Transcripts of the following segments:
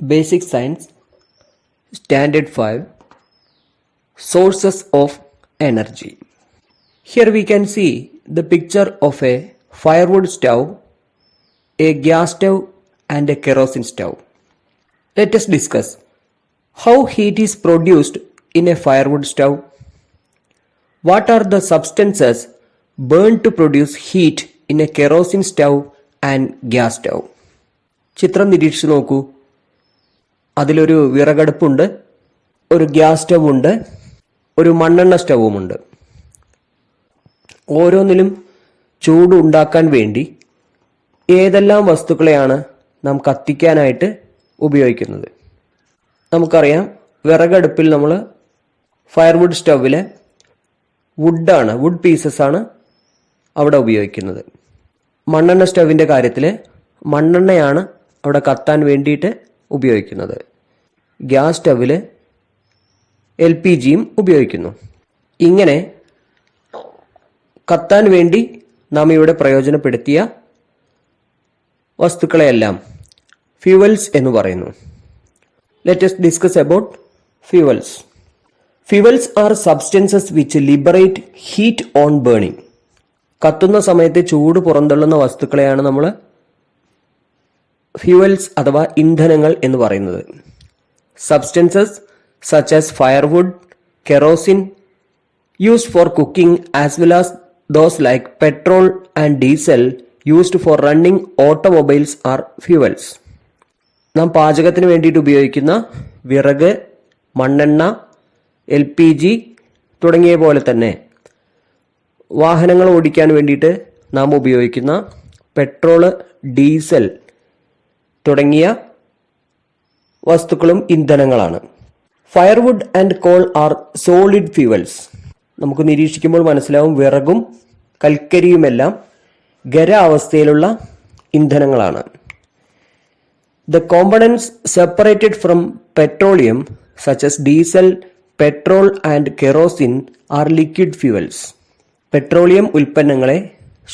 Basic Science Standard 5 Sources of Energy. Here we can see the picture of a firewood stove, a gas stove and a kerosene stove. Let us discuss how heat is produced in a firewood stove. What are the substances burned to produce heat in a kerosene stove and gas stove? ചിത്രം നിരീക്ഷിച്ചു നോക്കൂ. അതിലൊരു വിറകടുപ്പുണ്ട്, ഒരു gas stove ഉണ്ട്, ഒരു മണ്ണെണ്ണ സ്റ്റവുമുണ്ട്. ഓരോന്നിലും ചൂട് ഉണ്ടാക്കാൻ വേണ്ടി ഏതെല്ലാം വസ്തുക്കളെയാണ് നാം കത്തിക്കാനായിട്ട് ഉപയോഗിക്കുന്നത്? നമുക്കറിയാം, വിറകടുപ്പിൽ നമ്മൾ ഫയർവുഡ് സ്റ്റവിലെ വുഡ് പീസസ് ആണ് അവിടെ ഉപയോഗിക്കുന്നത്. മണ്ണെണ്ണ സ്റ്റവിൻ്റെ കാര്യത്തിൽ മണ്ണെണ്ണയാണ് അവിടെ കത്താൻ വേണ്ടിയിട്ട് ഉപയോഗിക്കുന്നത്. ഗ്യാസ് സ്റ്റവിൽ LPGയും ഉപയോഗിക്കുന്നു. ഇങ്ങനെ കത്താൻ വേണ്ടി നാം ഇവിടെ പ്രയോജനപ്പെടുത്തിയ വസ്തുക്കളെയെല്ലാം ഫ്യൂവൽസ് എന്ന് പറയുന്നു. Let us discuss about fuels. Fuels are substances which liberate heat on burning. കത്തുന്ന സമയത്ത് ചൂട് പുറന്തള്ളുന്ന വസ്തുക്കളെയാണ് നമ്മൾ ഫ്യൂവൽസ് അഥവാ ഇന്ധനങ്ങൾ എന്ന് പറയുന്നത്. Substances such as firewood, kerosene used for cooking as well as those like petrol and diesel used for running automobiles are fuels. നാം പാചകത്തിന് വേണ്ടിയിട്ട് ഉപയോഗിക്കുന്ന വിറക്, മണ്ണെണ്ണ, LPG തുടങ്ങിയ പോലെ തന്നെ വാഹനങ്ങൾ ഓടിക്കാൻ വേണ്ടിയിട്ട് നാം ഉപയോഗിക്കുന്ന പെട്രോള്, ഡീസൽ തുടങ്ങിയ വസ്തുക്കളും ഇന്ധനങ്ങളാണ്. Firewood and coal are solid fuels. നമുക്ക് നിരീക്ഷിക്കുമ്പോൾ മനസ്സിലാവും, വിറകും കൽക്കരിയുമെല്ലാം ഖരാവസ്ഥയിലുള്ള ഇന്ധനങ്ങളാണ്. The components separated from petroleum such as diesel, petrol and kerosene are liquid fuels. Petroleum ഉൽപ്പന്നങ്ങളെ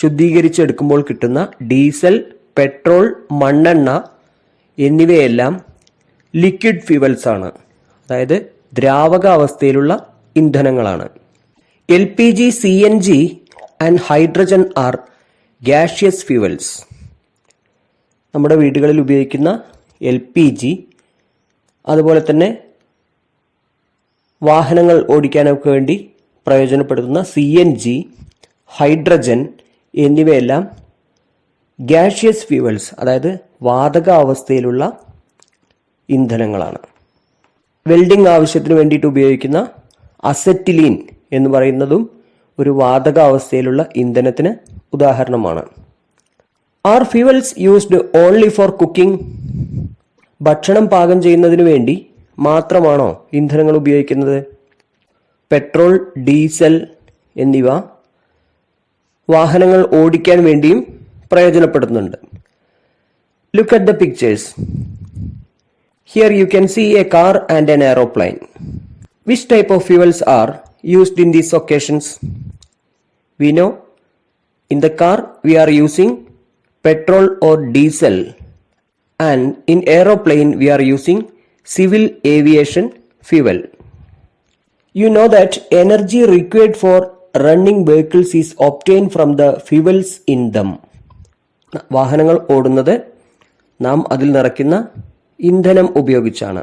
ശുദ്ധീകരിച്ചെടുക്കുമ്പോൾ കിട്ടുന്ന ഡീസൽ, പെട്രോൾ, മണ്ണെണ്ണ എന്നിവയെല്ലാം ലിക്വിഡ് ഫ്യൂവൽസ് ആണ്, അതായത് ദ്രാവക അവസ്ഥയിലുള്ള ഇന്ധനങ്ങളാണ്. LPG, CNG and hydrogen are gaseous fuels. നമ്മുടെ വീടുകളിൽ ഉപയോഗിക്കുന്ന LPG, അതുപോലെ തന്നെ വാഹനങ്ങൾ ഓടിക്കാനൊക്കെ വേണ്ടി പ്രയോജനപ്പെടുത്തുന്ന CNG, ഹൈഡ്രജൻ എന്നിവയെല്ലാം ഗ്യാഷ്യസ് ഫ്യൂവൽസ്, അതായത് വാതക അവസ്ഥയിലുള്ള ഇന്ധനങ്ങളാണ്. വെൽഡിംഗ് ആവശ്യത്തിന് വേണ്ടിയിട്ട് ഉപയോഗിക്കുന്ന അസറ്റിലീൻ എന്ന് പറയുന്നതും ഒരു വാതക അവസ്ഥയിലുള്ള ഇന്ധനത്തിന് ഉദാഹരണമാണ്. Are fuels used only for cooking? ഭക്ഷണം പാകം ചെയ്യുന്നതിന് വേണ്ടി മാത്രമാണോ ഇന്ധനങ്ങൾ ഉപയോഗിക്കുന്നത്? പെട്രോൾ, ഡീസൽ എന്നിവ വാഹനങ്ങൾ ഓടിക്കാൻ വേണ്ടിയും പ്രയോജനപ്പെടുന്നുണ്ട്. Look at the pictures. Here you can see a car and an aeroplane. Which type of fuels are used in these occasions? We know in the car we are using petrol or diesel, and in aeroplane we are using civil aviation fuel. You know that energy required for running vehicles is obtained from the fuels in them. വാഹനങ്ങൾ ഓടുന്നത് നാം അതിൽ നിറയ്ക്കുന്ന ഇന്ധനം ഉപയോഗിച്ചാണ്.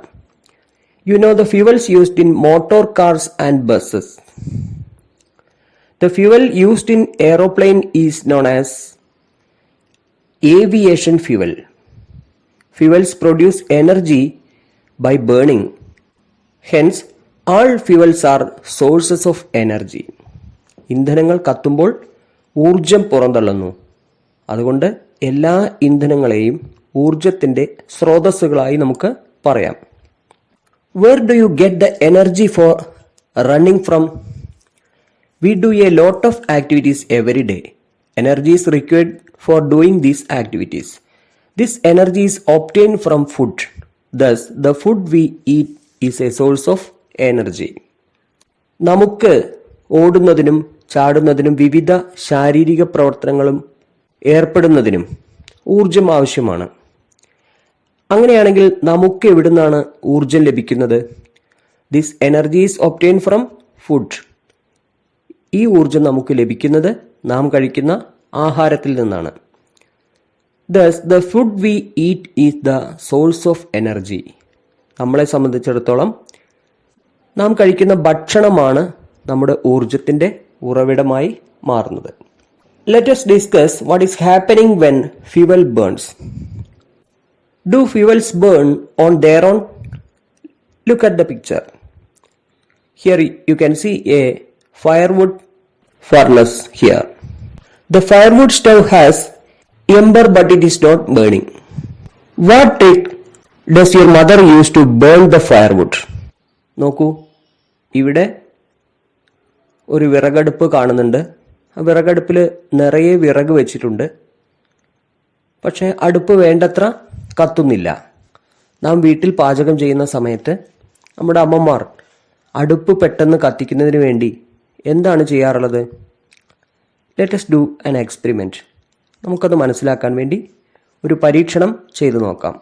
You know the fuels used in motor cars and buses. The fuel used in aeroplane is known as aviation fuel. Fuels produce energy by burning. Hence, all fuels are sources of energy. ഇന്ധനങ്ങൾ കത്തുമ്പോൾ ഊർജം പുറന്തള്ളുന്നു. അതുകൊണ്ട് എല്ലാ ഇന്ധനങ്ങളെയും ഊർജത്തിൻ്റെ സ്രോതസ്സുകളായി നമുക്ക് പറയാം. Where do you get the energy for running from? We do a lot of activities every day. Energy is required for doing these activities. This energy is obtained from food. Thus, the food we eat is a source of energy. നമുക്ക് ഓടുന്നതിനും ചാടുന്നതിനും വിവിധ ശാരീരിക പ്രവർത്തനങ്ങളും ഏർപ്പെടുന്നതിനും ഊർജം ആവശ്യമാണ്. അങ്ങനെയാണെങ്കിൽ നമുക്ക് എവിടുന്നാണ് ഊർജം ലഭിക്കുന്നത്? This energy is obtained from food. ഈ ഊർജം നമുക്ക് ലഭിക്കുന്നത് നാം കഴിക്കുന്ന ആഹാരത്തിൽ നിന്നാണ്. Thus, the food we eat is the source of energy. നമ്മളെ സംബന്ധിച്ചിടത്തോളം നാം കഴിക്കുന്ന ഭക്ഷണമാണ് നമ്മുടെ ഊർജത്തിന്റെ ഉറവിടമായി മാറുന്നത്. Let us discuss what is happening when fuel burns. Do fuels burn on their own? Look at the picture. Here you can see a firewood furnace here. The firewood stove has ember but it is not burning. What trick does your mother use to burn the firewood? നോക്കൂ, ഇവിടെ ഒരു വിറകടുപ്പ് കാണുന്നുണ്ട്. ആ വിറകടുപ്പിൽ നിറയെ വിറക് വെച്ചിട്ടുണ്ട്. പക്ഷേ അടുപ്പ് വേണ്ടത്ര കത്തുന്നില്ല. നാം വീട്ടിൽ പാചകം ചെയ്യുന്ന സമയത്ത് നമ്മുടെ അമ്മമാർ അടുപ്പ് പെട്ടെന്ന് കത്തിക്കുന്നതിന് വേണ്ടി എന്താണ് ചെയ്യാറുള്ളത്? Let us do an experiment. നമുക്കത് മനസ്സിലാക്കാൻ വേണ്ടി ഒരു പരീക്ഷണം ചെയ്തു നോക്കാം.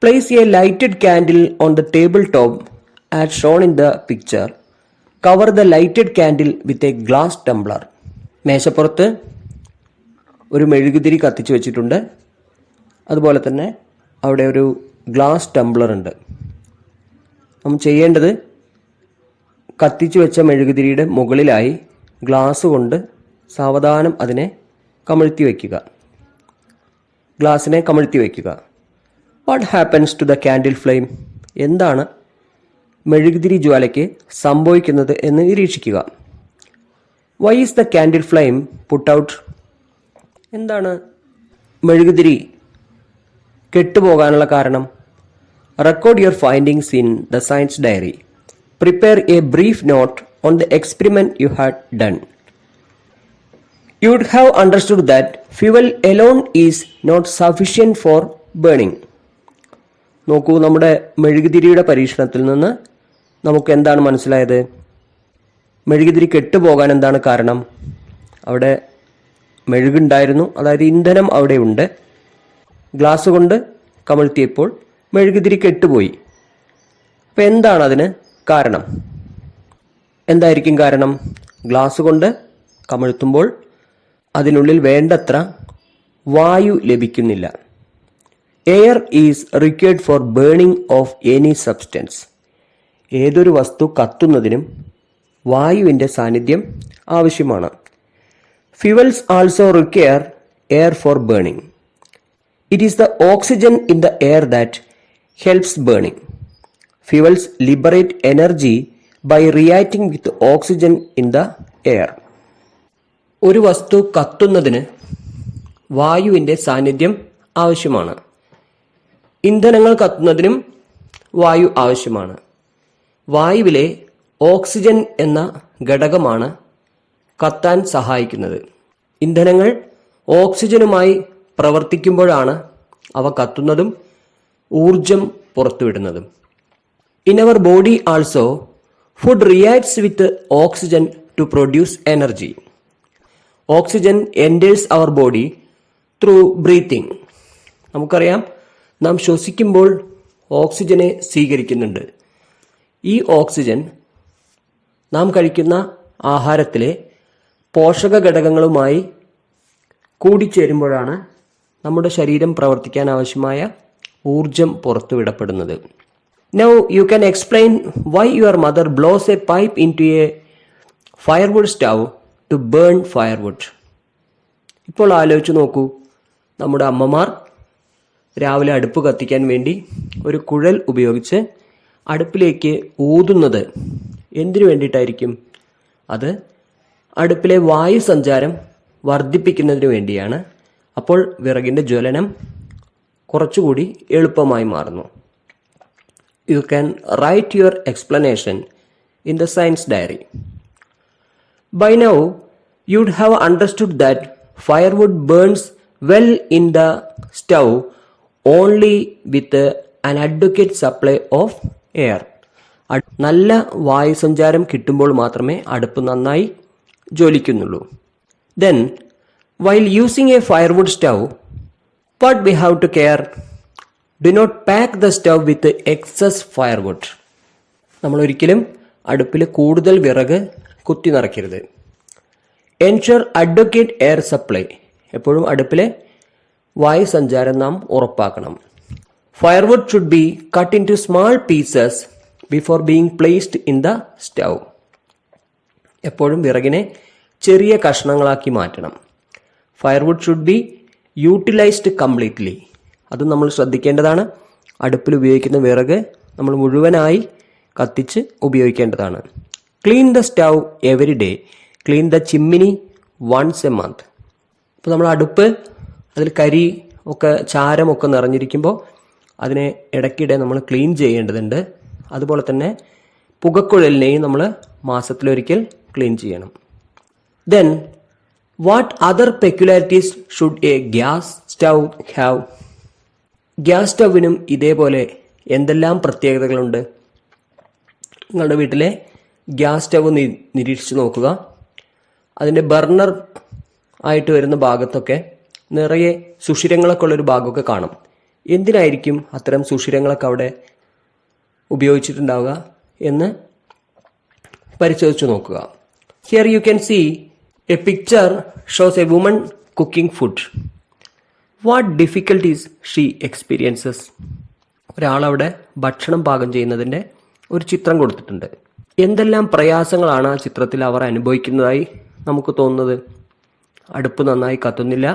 Place a lighted candle on the table top as shown in the picture. Cover the lighted candle with a glass tumbler. മേശപ്പുറത്ത് ഒരു മെഴുകുതിരി കത്തിച്ചു വെച്ചിട്ടുണ്ട്. അതുപോലെ തന്നെ അവിടെ ഒരു ഗ്ലാസ് ടംബ്ലർ ഉണ്ട്. നാം ചെയ്യേണ്ടത് കത്തിച്ചു വെച്ച മെഴുകുതിരിയുടെ മുകളിലായി ഗ്ലാസ് കൊണ്ട് സാവധാനം അതിനെ കമഴ്ത്തി വയ്ക്കുക. ഗ്ലാസിനെ കമഴ്ത്തി വയ്ക്കുക. What happens to the candle flame? എന്താണ് മെഴുകുതിരി ജ്വാലയ്ക്ക് സംഭവിക്കുന്നത് എന്ന് നിരീക്ഷിക്കുക. Why is the candle flame put out? എന്താണ് മെഴുകുതിരി കെട്ടുപോകാനുള്ള കാരണം? Record your findings in the science diary. Prepare a brief note on the experiment you had done. You would have understood that fuel alone is not sufficient for burning. നോക്കൂ, നമ്മുടെ മെഴുകുതിരിയുടെ പരീക്ഷണത്തിൽ നിന്ന് നമുക്ക് എന്താണ് മനസ്സിലായത്? മെഴുകുതിരി കെട്ടുപോകാൻ എന്താണ് കാരണം? അവിടെ മെഴുകുണ്ടായിരുന്നു, അതായത് ഇന്ധനം അവിടെ ഉണ്ട്. ഗ്ലാസ് കൊണ്ട് കമഴ്ത്തിയപ്പോൾ മെഴുകുതിരി കെട്ടുപോയി. അപ്പം എന്താണ് അതിന് കാരണം? എന്തായിരിക്കും കാരണം? ഗ്ലാസ് കൊണ്ട് കമഴ്ത്തുമ്പോൾ അതിനുള്ളിൽ വേണ്ടത്ര വായു ലഭിക്കുന്നില്ല. Air is required for burning of any substance. ഏതൊരു വസ്തു കത്തുന്നതിനും വായുവിൻ്റെ സാന്നിധ്യം ആവശ്യമാണ്. Fuels also require air for burning. It is the oxygen in the air that helps burning. Fuels liberate energy by reacting with oxygen in the air. ഒരു വസ്തു കത്തുന്നതിന് വായുവിൻ്റെ സാന്നിധ്യം ആവശ്യമാണ്. ഇന്ധനങ്ങൾ കത്തുന്നതിനും വായു ആവശ്യമാണ്. വായുവിലെ ഓക്സിജൻ എന്ന ഘടകമാണ് കത്താൻ സഹായിക്കുന്നത്. ഇന്ധനങ്ങൾ ഓക്സിജനുമായി പ്രവർത്തിക്കുമ്പോഴാണ് അവ കത്തുന്നതും ഊർജം പുറത്തുവിടുന്നതും. In our body also food reacts with oxygen to produce energy. Oxygen enters our body through breathing. നമുക്കറിയാം, നാം ശ്വസിക്കുമ്പോൾ ഓക്സിജനെ സ്വീകരിക്കുന്നുണ്ട്. ഈ ഓക്സിജൻ നാം കഴിക്കുന്ന ആഹാരത്തിലെ പോഷക ഘടകങ്ങളുമായി കൂടിച്ചേരുമ്പോഴാണ് നമ്മുടെ ശരീരം പ്രവർത്തിക്കാൻ ആവശ്യമായ ഊർജം പുറത്തുവിടപ്പെടുന്നത്. Now you can explain why your mother blows a pipe into a firewood stove to burn firewood. ഇപ്പോൾ ആലോചിച്ച് നോക്കൂ, നമ്മുടെ അമ്മമാർ രാവിലെ അടുപ്പ് കത്തിക്കാൻ വേണ്ടി ഒരു കുഴൽ ഉപയോഗിച്ച് അടുപ്പിലേക്ക് ഊതുന്നത് എന്തിനു വേണ്ടിയിട്ടായിരിക്കും? അത് അടുപ്പിലെ വായു സഞ്ചാരം വർദ്ധിപ്പിക്കുന്നതിന് വേണ്ടിയാണ്. അപ്പോൾ വിറകിൻ്റെ ജ്വലനം കുറച്ചുകൂടി എളുപ്പമായി മാറുന്നു. You can write your explanation in the science diary. By now, you'd have understood that firewood burns well in the stove only with an adequate supply of air. നല്ല വായുസഞ്ചാരം കിട്ടുമ്പോൾ മാത്രമേ അടുപ്പ് നന്നായി ജ്വലിക്കുന്നുള്ളൂ. Then, while using a firewood stove, what we have to care? Do not pack the stove with excess firewood. നമ്മൾ ഒരിക്കലും അടുപ്പിൽ കൂടുതൽ വിറക് കുത്തി നിറയ്ക്കരുത്. Ensure adequate air supply. എപ്പോഴും അടുപ്പിലെ വായു സഞ്ചാരം നാം ഉറപ്പാക്കണം. Firewood should be cut into small pieces before being placed in the stove. എപ്പോഴും വിറകിനെ ചെറിയ കഷ്ണങ്ങളാക്കി മാറ്റണം. Firewood should be utilised completely. അത് നമ്മൾ ശ്രദ്ധിക്കേണ്ടതാണ്. അടുപ്പിൽ ഉപയോഗിക്കുന്ന വിറക് നമ്മൾ മുഴുവനായി കത്തിച്ച് ഉപയോഗിക്കേണ്ടതാണ്. Clean the stove every day. Clean the Chimmini once a month. ഇപ്പോൾ നമ്മൾ അടുപ്പ് അതിൽ കരി ഒക്കെ ചാരമൊക്കെ നിറഞ്ഞിരിക്കുമ്പോൾ അതിനെ ഇടയ്ക്കിടെ നമ്മൾ ക്ലീൻ ചെയ്യേണ്ടതുണ്ട്. അതുപോലെ തന്നെ പുകക്കുഴലിനെയും നമ്മൾ മാസത്തിലൊരിക്കൽ ക്ലീൻ ചെയ്യണം. Then what other peculiarities should a gas stove have? Gas സ്റ്റവിനും ഇതേപോലെ എന്തെല്ലാം പ്രത്യേകതകളുണ്ട്? നിങ്ങളുടെ വീട്ടിലെ ഗ്യാസ് സ്റ്റവ് നിരീക്ഷിച്ച് നോക്കുക. അതിൻ്റെ ബർണർ ആയിട്ട് വരുന്ന ഭാഗത്തൊക്കെ നിറയെ സുഷിരങ്ങളൊക്കെ ഉള്ളൊരു ഭാഗമൊക്കെ കാണും. എന്തിനായിരിക്കും അത്തരം സുഷിരങ്ങളൊക്കെ അവിടെ ഉപയോഗിച്ചിട്ടുണ്ടാവുക എന്ന് പരിശോധിച്ച് നോക്കുക. Here you can see a picture shows a woman cooking food. What difficulties she experiences? ഒരാളവിടെ ഭക്ഷണം പാകം ചെയ്യുന്നതിൻ്റെ ഒരു ചിത്രം കൊടുത്തിട്ടുണ്ട്. എന്തെല്ലാം പ്രയാസങ്ങളാണ് ആ ചിത്രത്തിൽ അവർ അനുഭവിക്കുന്നതായി നമുക്ക് തോന്നുന്നത്? അടുപ്പ് നന്നായി കത്തുന്നില്ല,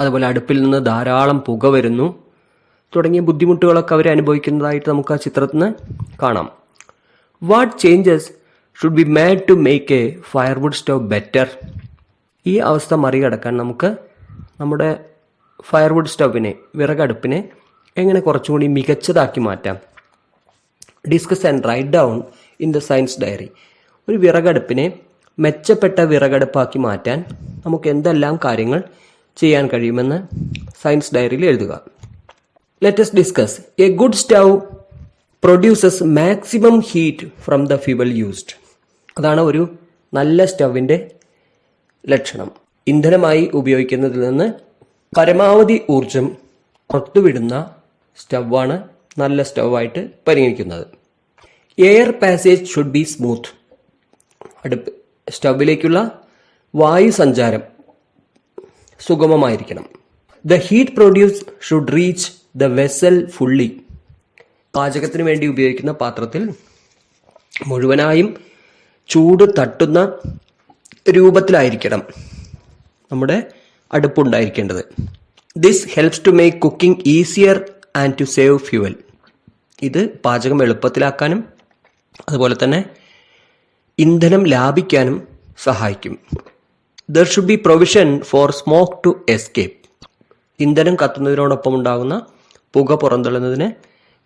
അതുപോലെ അടുപ്പിൽ നിന്ന് ധാരാളം പുക വരുന്നു തുടങ്ങിയ ബുദ്ധിമുട്ടുകളൊക്കെ അവർ അനുഭവിക്കുന്നതായിട്ട് നമുക്ക് ആ ചിത്രത്തിൽ നിന്ന് കാണാം. What changes should be made to make a firewood stove better? ഈ അവസ്ഥ മറികടക്കാൻ നമുക്ക് നമ്മുടെ ഫയർവുഡ് സ്റ്റവിനെ, വിറകടുപ്പിനെ എങ്ങനെ കുറച്ചുകൂടി മികച്ചതാക്കി മാറ്റാം? Discuss and write down in the science diary. ഒരു വിറകടുപ്പിനെ മെച്ചപ്പെട്ട വിറകടുപ്പാക്കി മാറ്റാൻ നമുക്ക് എന്തെല്ലാം കാര്യങ്ങൾ ചെയ്യാൻ കഴിയുമെന്ന് സയൻസ് ഡയറിയിൽ എഴുതുക. Let us discuss. A good stove produces maximum heat from the fuel used. അതാണ് ഒരു നല്ല സ്റ്റവിൻ്റെ ലക്ഷണം. ഇന്ധനമായി ഉപയോഗിക്കുന്നതിൽ നിന്ന് പരമാവധി ഊർജം പുറത്തുവിടുന്ന സ്റ്റവാണ് നല്ല സ്റ്റവായിട്ട് പരിഗണിക്കുന്നത്. Air passage should be smooth. അടുപ്പ് സ്റ്റവിലേക്കുള്ള വായു സഞ്ചാരം സുഗമമായിരിക്കണം. The heat produce should reach the vessel fully. പാചകത്തിന് വേണ്ടി ഉപയോഗിക്കുന്ന പാത്രത്തിൽ മുഴുവനായും ചൂട് തട്ടുന്ന രൂപത്തിലായിരിക്കണം നമ്മുടെ അടുപ്പുണ്ടായിരിക്കേണ്ടത്. This helps to make cooking easier and to save fuel. ഇത് പാചകം എളുപ്പത്തിലാക്കാനും അതുപോലെ തന്നെ ഇന്ധനം ലാഭിക്കാനും സഹായിക്കും. There should be provision for smoke to escape. ഇന്ധനം കത്തുന്നതിനോടൊപ്പം ഉണ്ടാകുന്ന പുക പുറന്തള്ളുന്നതിന്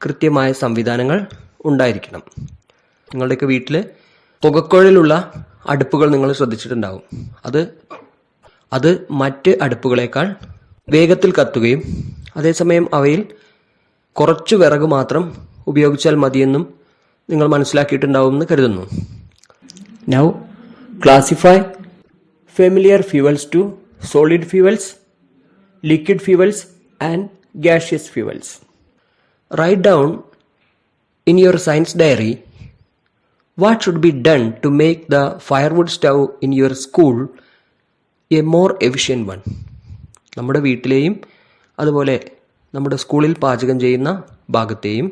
കൃത്യമായ സംവിധാനങ്ങൾ ഉണ്ടായിരിക്കണം. നിങ്ങളുടെയൊക്കെ വീട്ടിൽ പുകക്കുഴലുള്ള അടുപ്പുകൾ നിങ്ങൾ ശ്രദ്ധിച്ചിട്ടുണ്ടാകും. അത് മറ്റ് അടുപ്പുകളേക്കാൾ വേഗത്തിൽ കത്തുകയും അതേസമയം അവയിൽ കുറച്ച് വിറക് മാത്രം ഉപയോഗിച്ചാൽ മതിയെന്നും നിങ്ങൾ മനസ്സിലാക്കിയിട്ടുണ്ടാവുമെന്ന് കരുതുന്നു. Now classify familiar fuels to solid fuels, liquid fuels and gaseous fuels. Write down in your science diary what should be done to make the firewood stove in your school a more efficient one. നമ്മുടെ വീട്ടിലെയും അതുപോലെ നമ്മുടെ സ്കൂളിൽ പാചകം ചെയ്യുന്ന ഭാഗത്തെയും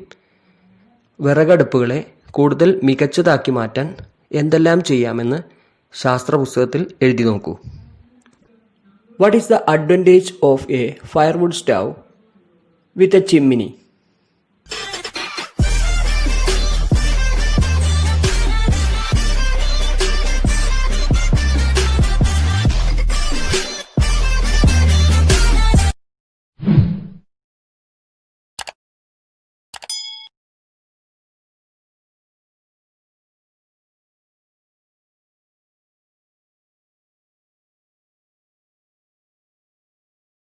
വിറകടുപ്പുകളെ കൂടുതൽ മികച്ചതാക്കി മാറ്റാൻ എന്തെല്ലാം ചെയ്യാമെന്ന് ശാസ്ത്ര പുസ്തകത്തിൽ എഴുതി നോക്കൂ. What is the advantage of a firewood stove with a chimney?